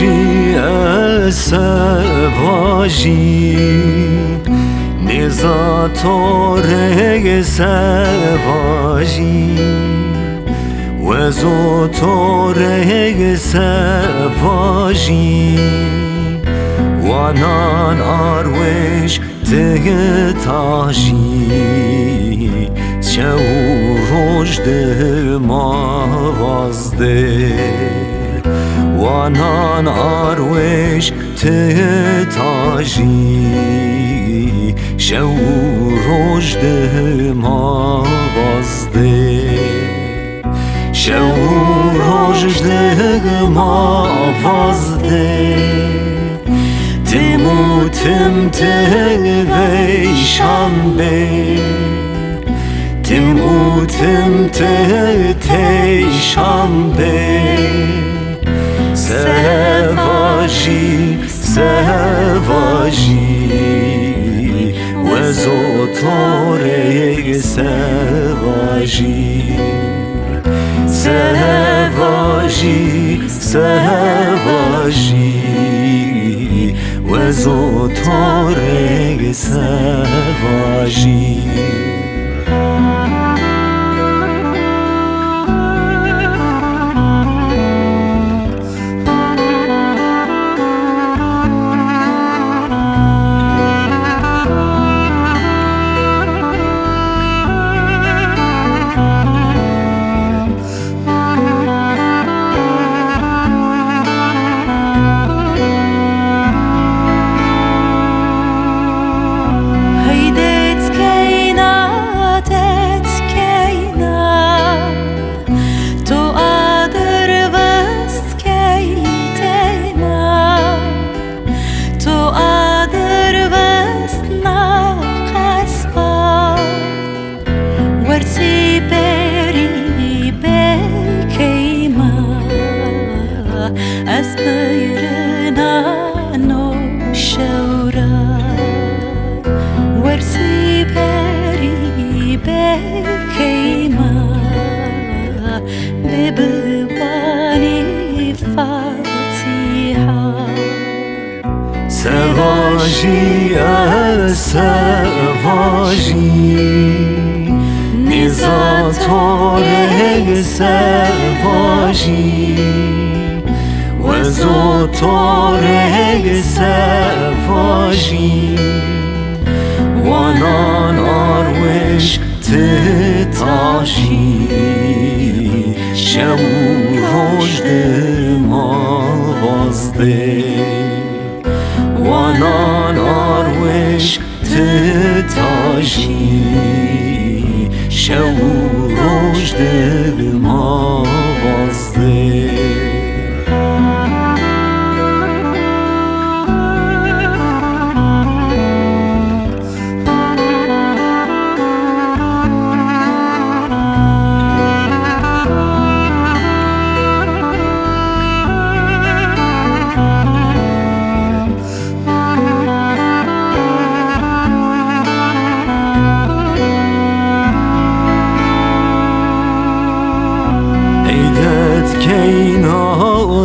سواجی سواجی نزاتاره سواجی وزوتاره سواجی وانان آروش تهتاجی شو رشد ما وازده وانان آروش تهتاجی شو رشد ما وازده شو رشد ما وازده تموتم تغیشان به تموتم تغیشان به سواجی سواجی وزوتاره سواجی سواجی سواجی وزوتاره سواجی سواجی سواجی نزاتاره سواجی وزوتاره سواجی وانان آروش تتاشی شو رشد ما وازده وانان آروش تتاشی شو رشد ما وازده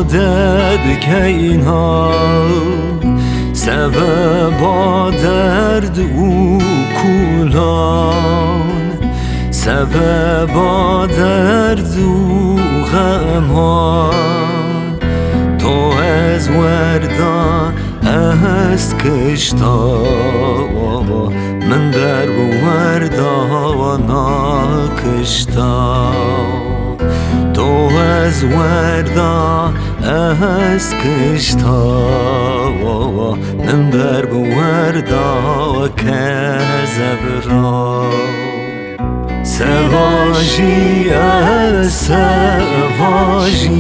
دد کینا سبب درد و کولان سبب درد و غمان تو از وردا از کشتا من در وردا ناکشتا تو از وردا از کشتا من در وردا کذبرا سواجی سواجی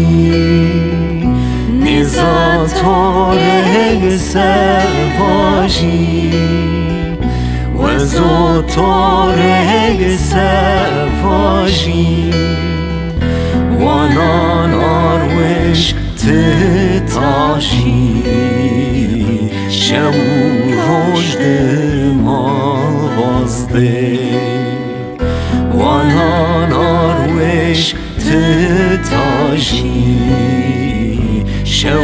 نزاتاره سواجی وزوتاره سواجی وانان آروش تتاشی شو رشد ما وازده وانان آروش تتاشی شو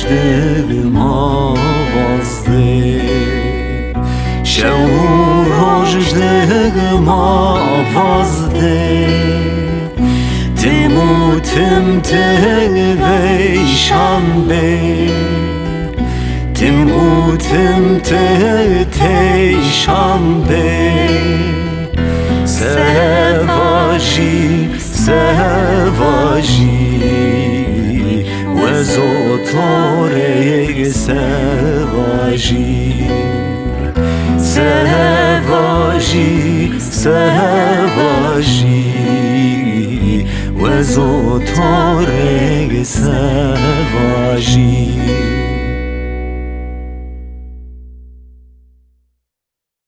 دم آوازده شو روش دم آوازده تموتم تغیشان به تموتم تیشان به سواجی سواجی و زوتاره سواجی سواجی سواجی و زوتاره سواجی